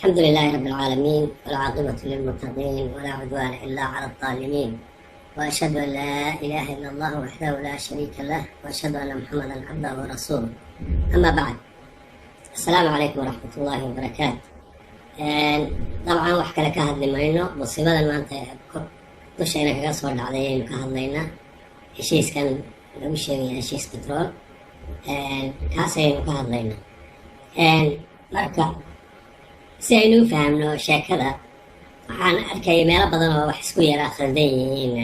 الحمد لله رب العالمين والعاقبة للمتقين ولا عدوان إلا على الظالمين، وأشهد أن لا إله إلا الله وحده لا شريك له، وأشهد أن محمدا عبده ورسوله. أما بعد، السلام عليكم ورحمة الله وبركاته. طبعا wax kale ka hadli mayno musiibadan maanta dusheena kaga soo dhacday ayaynu ka hadlaynaa. heshiiskan lagu sheegaya heshiis petrol kaas ayaynu ka hadlaynaa. marka si aynu u fahamno sheekada, waxaan arkay meelo badan oo wax isku yara khaldan yihiin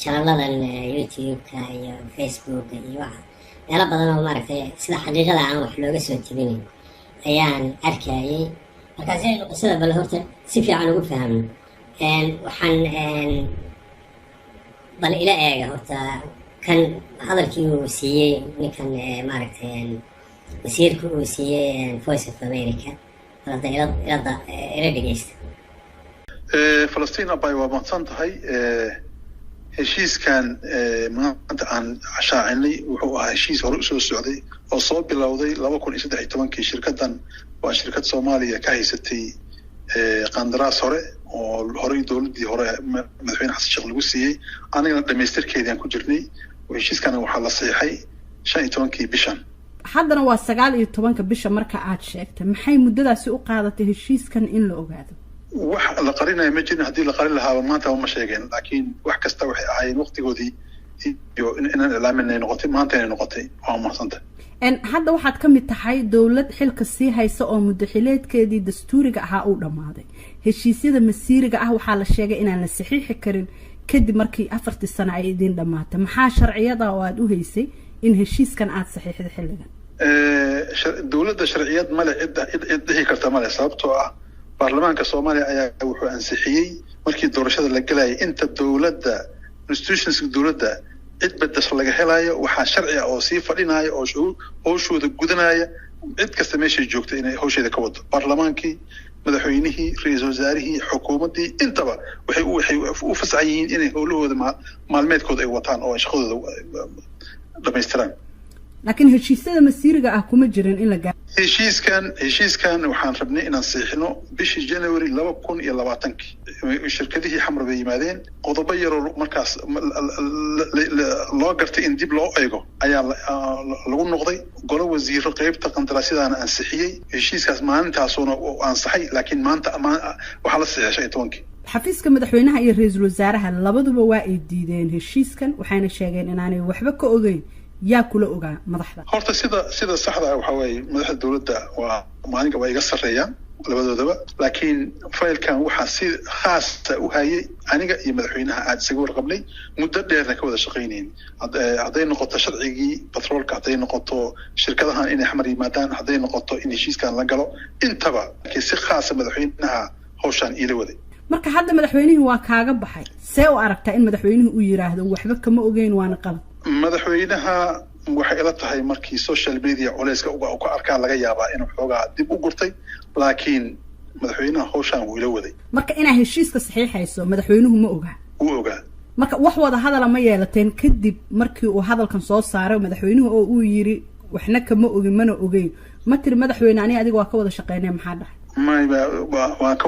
channeladan youtube-ka iyo facebook-ka iyo waxa meelo badan oo maaragtay sida xaqiiqada aan wax looga soo tebinin ayaan arkayay. markaas aynu qisada bal horta si fiican ugu fahamno. waxaan bal ila eega horta kan hadalkii uu siiyey ninkan maaragtay wasiirka uu siiyey Voice of America ila dhegeysta. Falastiin abay waa mahadsan tahay. heshiiskan maanta aan shaacinay wuxuu ahaa heshiis hore usoo socday oo soo bilowday 2013 shirkadan waa shirkad Soomaaliya ka haysatay qandaraas hore oo horey dowladii hore madaxweyne xasan sheekh lagu siiyey, anigana dhameystirkeedii aan ku jirnay. heshiiskan waxaa la saxiixay 15 bishan. haddana waa 19 bisha. marka aad sheegtay maxay muddadaasi u qaadatay heshiiskan in la ogaado? wax la qarinayo ma jirin. haddii la qarin lahaa maanta ma sheegeen, laakiin wax kasta waxay ahaayeen waqtigoodii iyo inaan ilaaminay noqotay maanta inay noqotay. waa mahadsantahay. hadda waxaad ka mid tahay dowlad xilka sii haysa oo muddo xileedkeedii dastuuriga ahaa uu dhammaaday. heshiisyada masiiriga ah waxaa la sheegay inaan la saxiixi karin kadib markii 4 sano ay idin dhammaatay. maxaa sharciyada oo aad u haysay in heshiiskan aad saxiixday xilligan? dowladda sharciyad male cid dhihi karta male, sababtoo ah baarlamaanka Soomaaliya ayaa wuxuu ansixiyey markii doorashada la galayay inta dowladda institutions dowladda cid bedesho laga helayo. waxaa sharci ah oo sii fadhinaya oo howshooda gudanaya cid kasta meeshay joogta inay howsheeda ka wado. baarlamaankii, madaxweynihii, ra'iisul wasaarihii, xukuumaddii intaba waxay u fasaxan yihiin inay howlahooda maalmeedkooda ay wataan oo shaqadooda dhamaystiraan. laakiin heshiisyada masiiriga ah kuma jirin in la gaaro. heshiiskan waxaan rabnay inaan saxiixno bishii January 2020. shirkadihii xamar bay yimaadeen, qodobo yaroo markaas loo gartay in dib loo eego ayaa lagu noqday. golo wasiiro qaybta qandaraasyadaana ansixiyey. heshiiskaas maalintaasuna ansaxay, laakiin maanta waxaa la saxiixay 15. xafiiska madaxweynaha iyo ra'iisul wasaaraha labaduba waa ay diideen heshiiskan, waxayna sheegeen inaanay waxba ka ogeyn. yaa kula ogaa madaxda? horta sida saxda ah waxa weeye madaxda dowladda waa maalinka waa iga sarreeyaan labadoodaba, laakiin faylkan waxaa si khaas ah u hayay aniga iyo madaxweynaha aad isaga warqabnay muddo dheerna ka wada shaqaynayeen. hadday noqoto sharcigii batroolka, hadday noqoto shirkadahan inay xamar yimaadaan, hadday noqoto in heshiiskan la galo, intaba laakiin si khaasa madaxweynaha hawshaan iila waday. marka hadda madaxweynihii waa kaaga baxay, see u aragtaa in madaxweynuhu uu yiraahdo waxba kama ogeyn waana qalad? madaxweynaha waxay ila tahay markii social media culayska u ka arkaa laga yaabaa inuu xoogaa dib u gurtay, laakiin madaxweynaha hawshaan wuu ila waday. marka inaa heshiiska saxiixayso madaxweynuhu ma ogaa? wuu ogaa. marka wax wada hadala ma yeelateen kadib markii uu hadalkan soo saaray madaxweynuhu oo uu yiri waxna kama ogin mana ogeyn? ma tiri madaxweyne aniga adiga waa ka wada shaqeynay maxaa dhahay? waan ka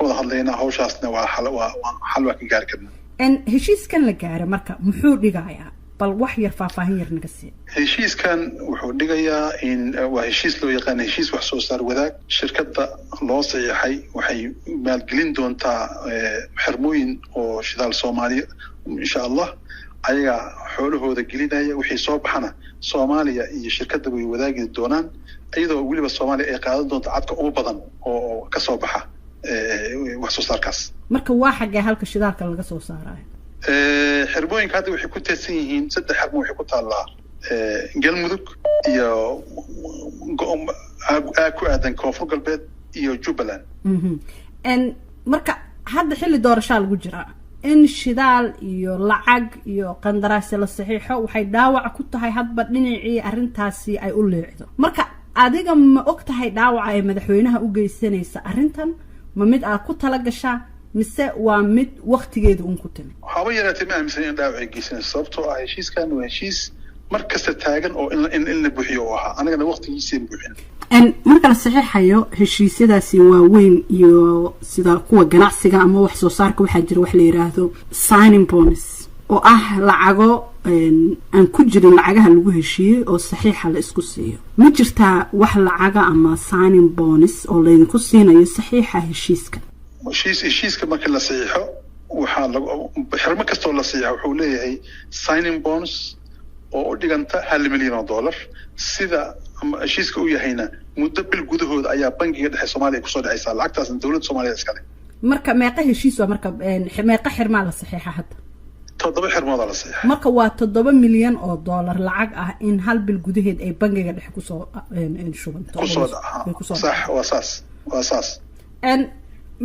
wada hadlaynaa hawshaasna waa xal waa ka gaari karnaa. heshiiskan la gaaray marka muxuu dhigayaa? bal wax yar faahfaahin yar naga sii. heshiiskan wuxuu dhigayaa in waa heshiis loo yaqaan heshiis wax soo saar wadaag. shirkadda loo saxiixay waxay maalgelin doontaa xirmooyin oo shidaal Soomaaliya insha Allah. ayaga xoolahooda gelinaya, wixii soo baxana Soomaaliya iyo shirkadda way wadaagi doonaan, iyadoo weliba Soomaaliya ay qaadan doonto cadka ugu badan oo ka soo baxa wax soo saarkaas. marka waa xagee halka shidaalka laga soo saarayo? xirmooyinka hadda waxay ku teedsan yihiin 3 xirmo. waxay ku taallaa galmudug iyo ku aadan koonfur galbeed iyo Jubbaland. marka hadda xilli doorasho lagu jiraa, in shidaal iyo lacag iyo qandaraas la saxiixo waxay dhaawac ku tahay hadba dhinacii arrintaasi ay u leexdo. marka adiga ma og tahay dhaawaca ay madaxweynaha u geysanaysa arrintan? ma mid aad ku tala gashaa mise waa mid waqtigeeda uun ku timi? waxaaba yaraatay ma aaminsan in dhaawac ay geysanayso, sababtoo ah heshiiskan waa heshiis markasta taagan oo in la buuxiyo oo ahaa anagana waqtigiisii buuxin marka la saxiixayo heshiisyadaasi waaweyn iyo sida kuwa ganacsiga ama wax soo saarka waxaa jira wax la yiraahdo signing bonus oo ah lacago aan ku jirin lacagaha lagu heshiiyey oo saxiixa la isku siiyo ma jirtaa wax lacaga ama signing bonus oo laydinku siinayo saxiixa heshiiska marka la saxiixo waxaa xirmo kastoo la saxiixo wuxuu leeyahay signing bonus oo u dhiganta $1 milyan sida heshiiska u yahayna muddo bil gudahooda ayaa bangiga dhexe Soomaaliya ku soo dhacaysa lacagtaasna dawladda Soomaaliya iska leh marka meeqa heshiis waa marka meeqa xirmaa la saxiixa hadda 7 xirmood la saxiixa marka waa $7 milyan lacag ah in hal bil gudaheed ay bangiga dhexe ku soo shubanto sax waa saas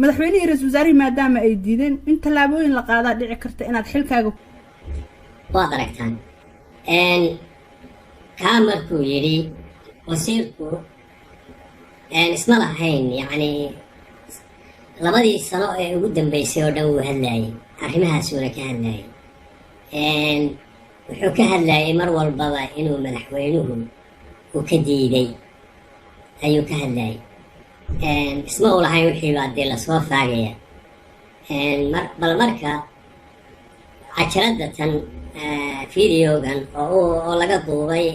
madaxweynaha ra'iisul wasaaraha maadaama ay diideen in talaabooyin la qaadaa dhici karta inaad xilkaaga waad aragtaan kaamarkuu yidhi wasiirku isma lahayn yacni labadii sano ee ugu dambeysay oo dhan wuu hadlayay arrimahaasuuna ka hadlayay wuxuu ka hadlayay mar walbaba inuu madaxweynuhu uu ka diiday ayuu ka hadlayay isma u lahayn wixii baa dee lasoo faagaya bal marka cajaradda tan fideogan oo laga duubay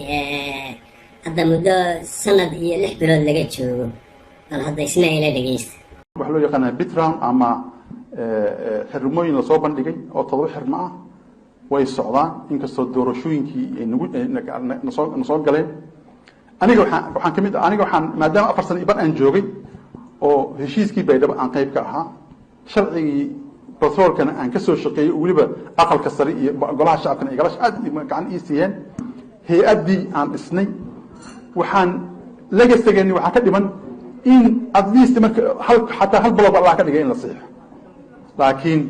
hadda muddo sanad iyo 6 bilood laga joogo bal hadda isna ila dhageysta waxa loo yaqaan bitround ama xirmooyin la soo bandhigay oo 7 xirmo ah way socdaan inkastoo doorashooyinkii ay nagu soo galeen aniga waxaan maadaama 4 sano iban aan joogay oo heshiiskii baydhabo aan qayb ka ahaa sharcigii batroolkana aan ka soo shaqeeyay waliba aqalka sare iyo golaha shacabkana igala aad gacan ii siiyeen hay-addii aan dhisnay waxaan laga sagani waxaa ka dhiman in at least marka xataa hal bilood Allah ka dhigay in la saxiixo laakiin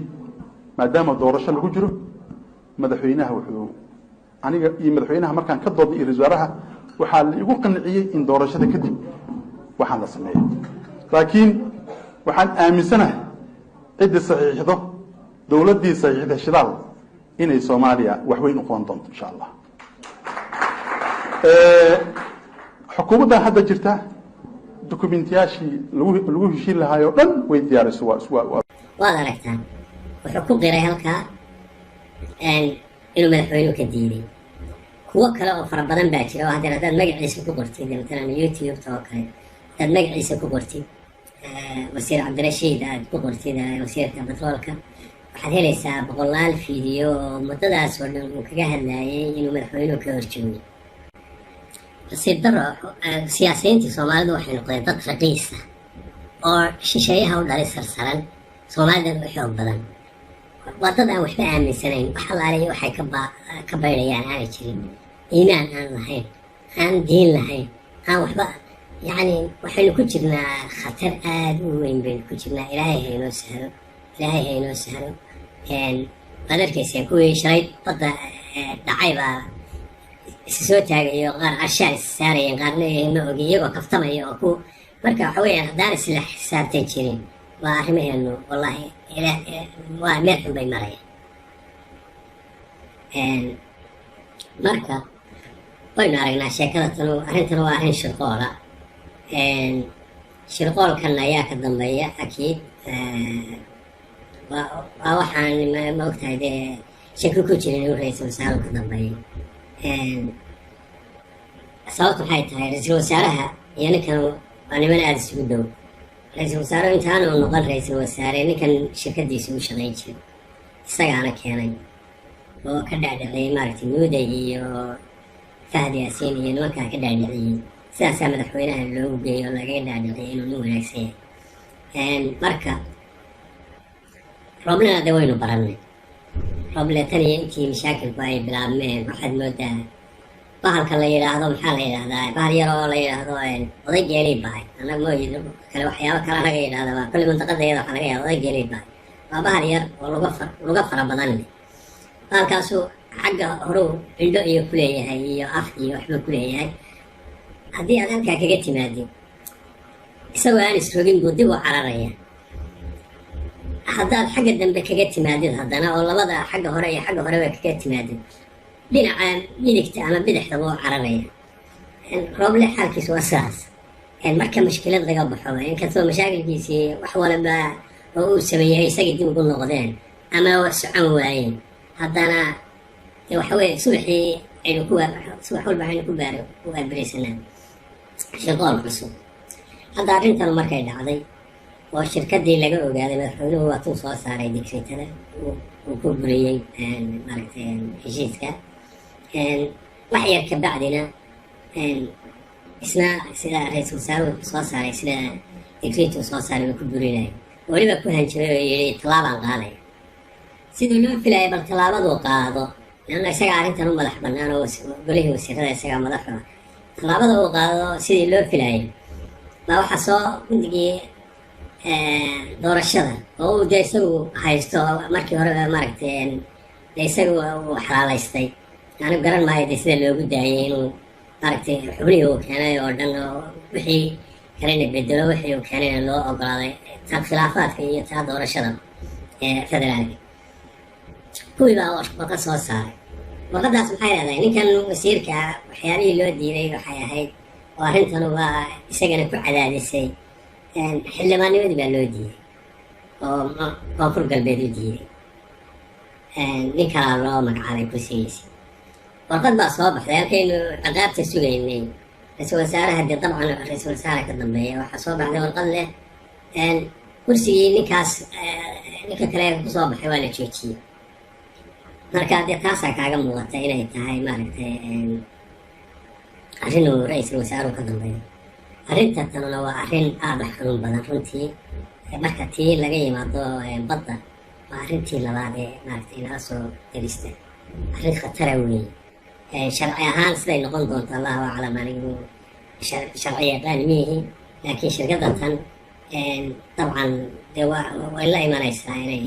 maadaama doorasho lagu jiro madaxweynaha wuxuu aniga iyo madaxweynaha markaan ka doodnay iyo wasaaraha waxaa la igu qanciyay in doorashada kadib waxaan la sameeyo laakiin waxaan aaminsanahay cid saxiixdo dawladdii saxiixda shidaal inay Soomaaliya wax weyn u qoon doonto insha Allah xukuumadda hadda jirta dokumentiyaashii lagu heshiin lahaayoo dhan way diyaarayso waad aragtaan wuxuu ku qiray halkaa inuu madaxweynuhu ka diiday kuwo kale oo fara badan baa jira oo haddaad magaciisa ku qortid matalan youtube-ta oo kale haddaad magaciisa ku qortid wasiir cabdirashiid aad ku qortid wasiirka batroolka waxaad helaysaa 100 fiideo oo muddadaas oo dhan uu kaga hadlayay inuu madaxweynuhu ka horjoogay nasiib darro siyaasiyiintii Soomaalidu waxay noqdeen dad raqiis ah oo shisheeyaha u dhalay sarsaran Soomaalida u xoog badan waa dad aan waxba aaminsanayn wax allaale waxay ka baydhayaan aanay jirin iimaan aan lahayn aan diin lahayn aan waxba yacni waxaynu ku jirnaa khatar aad u weyn baynu ku jirnaa ilaahay ha inoo sahlo baad arkaysaa kuwii shalay badda dhacay baa isa soo taagayo qaar carshaar isa saarayeen qaarna ma ogi iyagoo kaftamaya oo ku marka waxa weeyaan haddaan isla xisaabtan jirin waa arrimaheenu wallahi waa meel xun bay marayaan marka waynu aragnaa sheekada arrintan waa arrin shirqoola shirqoolkan ayaa ka dambeeya akiid waa waxaan ma ogtahay dee shaki ku jirin inuu ra-iisul wasaaruhu ka dambeeyo sababtu waxay tahay ra-iisul wasaaraha iyo ninkan waa niman aada isugu dhow ra-iisul wasaaruhu intaanu noqon ra-iisul wasaare ninkan shirkadiisa u shaqayn jiray isagaana keenay oo ka dhaadhiciyey maaragtay nuuday iyo fahdi yaasiin iyo nimankaa ka dhaadhiciyey sidaasaa madaxweynaha loogu geeyo oo lagaga dhaadhiciyay inuu nin wanaagsan yahay marka rooblena de waynu barannay rooble tan iyo intii mashaakilku ay bilaabmeen waxaad moodaa bahalka la yidhaahdo maxaa la yidhahdaa bahal yar oo la yidhaahdo oday geelii bahay annaga mooyi kale waxyaabo kale laga yidhahda waa kulli mantaqadayada waxaa laga yaaba oday geelii bahay waa bahal yar oo luga fara badan leh bahalkaasu xagga horuu indho iyo ku leeyahay iyo af iyo waxba ku leeyahay haddii aad halkaa kaga timaadid isagoo aan isrogin buu dib u cararaya haddaad xagga dambe kaga timaadid haddana oo labada xagga hore iyo xagga horeba kaga timaadid dhinaca midigta ama bidixda buu cararaya. Rooble xaalkiisu waa saas. Marka mushkilad laga baxo inkastoo mashaakilkiisii wax walba oo uu sameeyay isagii dib ugu noqdeen ama socon waayeen, haddana waxa weeye subaxii aynu subax walba aynu ku waabiraysanaa shaqool cusub. hadda arrintan markay dhacday oo shirkadii laga ogaaday madaxweynuhu waa tuu soo saaray digreetada uu ku buriyey maaragtay heshiiska. wax yar ka bacdina isna sida ra-iisul wasaaruhu soo saaray sida digreetu soo saaray uu ku burinaya, weliba ku hanjiray oo yidhi tallaabaan qaadaya. sidii loo filayay bal tallaabaduu qaado, lanna isaga arrintan u madax bannaan oo golihii wasiirada isaga madaxda, tallaabada uu qaado sidii loo filayay baa waxaa soo guddigii doorashada oo uu dee isagu haysto markii hore maaragtay isagu uu xalaalaystay. anigu garan maayo dee sida loogu daayay inuu maaragtay xubnihii uu keenay oo dhan oo wixii kalena bedelo, wixii uu keenayna loo ogolaaday, taa khilaafaadka iyo taa doorashada federaalka. kuwii baa warqad soo saaray. warqadaas maxay leedahay? ninkan wasiirka waxyaabihii loo diiday waxay ahayd oo arrintan waa isagana ku cadaadisay, xildhibaannimadii baa loo diiday oo koonfur galbeed u diiday. nin kalaa loo magacaabay kursigiisii. warqad baa soo baxday halkaynu ciqaabta sugaynay. ra-iisul wasaaraha dee dabcan ra-iisul wasaare ka dambeeya waxaa soo baxday warqad leh kursigii ninkaas ninka kale kusoo baxay waa la joojiyey. marka dee taasaa kaaga muuqata inay tahay maaragtay arrin uu ra-iisul wasaaruhu ka dambeeyo. arrinta tanuna waa arrin aada u xanuun badan runtii. marka tii laga yimaado badda waa arrintii labaad ee maaragtay naga soo derista. arrin khatara weeye. sharci ahaan siday noqon doonto allahu aclam, anigu sharci yaqaan miyihi, laakiin shirkadda tan dabcan dee way la imanaysaa inay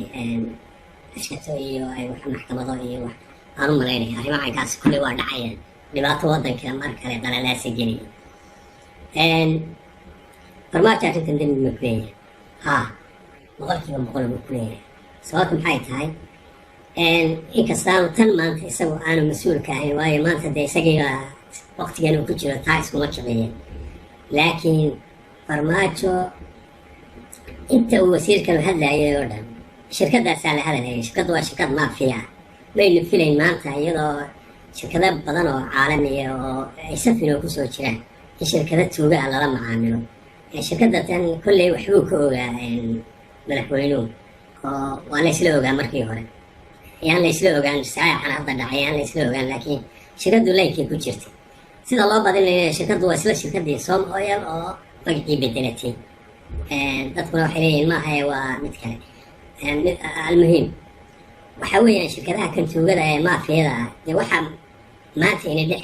ashkato iyo ay wax maxkamado iyo wax aan u malaynaya arrimaha caynkaas kulli waa dhacayaan. dhibaato waddanka mar kale qalalaasa geliya. farmaajo arrintan dembi ma ku leeyahay? haa, 100% buu ku leeyahay. sababta maxay tahay? inkastaanu tan maanta isagu aanu mas-uulka ahayn, waayo maanta dee isagiiba waqtigan uu ku jiro taa iskuma kiciyeen. laakiin farmaajo inta uu wasiirkan hadlayay oo dhan shirkadaasaa la hadalhayay. shirkaddu waa shirkad maafiya. maynu filayn maanta iyadoo shirkado badan oo caalamiya oo ay safinoo kusoo jiraan in shirkado tuuga ah lala macaamilo. shirkadda tan kolley waxbuu ka ogaa madaxweynuhu oo waa la isla ogaa markii hore. yaan la isla ogaan saayacan hadda dhacay, yaan la isla ogaan, laakiin shirkaddu laynkay ku jirtay. sida loo badinayo shirkaddu waa isla shirkaddii Som Oil oo magacii bedelatay. dadkuna waxay leeyihiin maaha waa mid kale. almuhiim waxa weeyaan shirkadaha kan tuugada ee maafiyada ah dee waxaa maanta ina dhex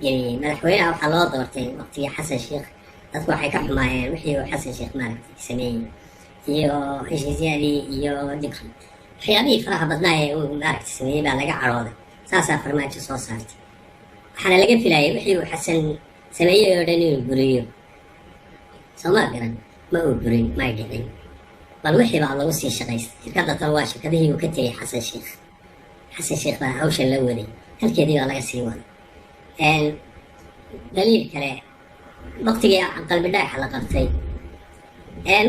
geliyey madaxweynaha. waxaa loo doortay waqtigii xasan sheekh. dadku waxay ka xumaayeen wixii uu xasan sheekh maaragtay sameeyey iyo heshiisyadii iyo digri waxyaabihii faraha badnaa ee uu maaragtay sameeyey baa laga cadhooday. saasaa farmaajo soo saartay. waxaana laga filayay wixii uu xasan sameeyey oo dhan inuu buriyo. soomaa garan ma uu burin, may dhicin, bal wixii baa lagu sii shaqaystay. shirkadda tan waa shirkadihii uu ka tegay xasan sheekh. xasan sheekh baa hawshan la waday, halkeedii baa laga sii waday. daliil kale, waqtigii qalbi dhagaxa la qabtay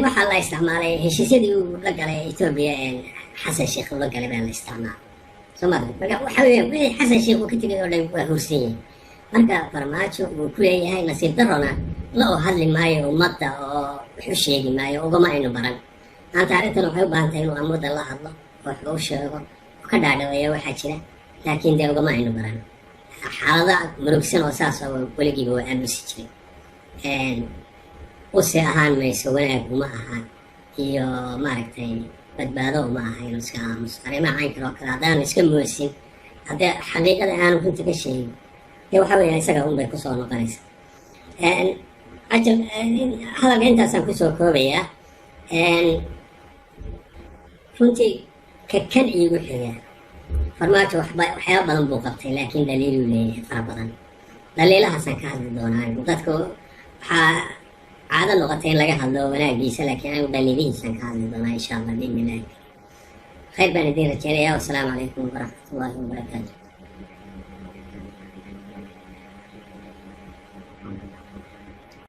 waxaa la isticmaalay heshiisyadii uu la galay Ethiopia. xasan sheekh la galay baa la isticmaalay. Soomaaliya marka waxa weeyaan wixii xasan sheekh uu ka tegay oo dhan waa hursan yahay. marka farmaajo uu ku leeyahay nasiib darrona la oo hadli maayo ummadda oo wax u sheegi maayo, ugama aynu baran. maanta arrintan waxay u baahan tahay inuu ummadda la hadlo oo wax u sheego oo ka dhaadhaweeyo waxaa jira, laakiin dee ugama aynu baran. xaalada murugsan oo saas oo weligiiba waa aamusi jiray. use ahaan mayso, wanaag uma aha iyo maaragtay badbaado uma aha inuu iska aamuso. arrimaha caynkan oo kale haddaanu iska moosin, haddii xaqiiqada aanu runta ka sheegin, dee waxa weeyaan isaga unbay kusoo noqonaysa. hadalka intaasaan kusoo koobayaa. runtii kan iigu xiga farmaajo waxyaaba badan buu qabtay, laakiin dhaliiluu leeyahay fara badan. dhaliilahaasaan ka hadli doonaa. dadka waxaa caado noqotay in laga hadlo wanaagiisa, laakiin anigu dhaliilihiisaan ka hadli doonaa insha allah biidni illaahi. khayr baan idiin rajeynayaa. wassalaamu calaykum waraxmatullaahi wabarakaatu.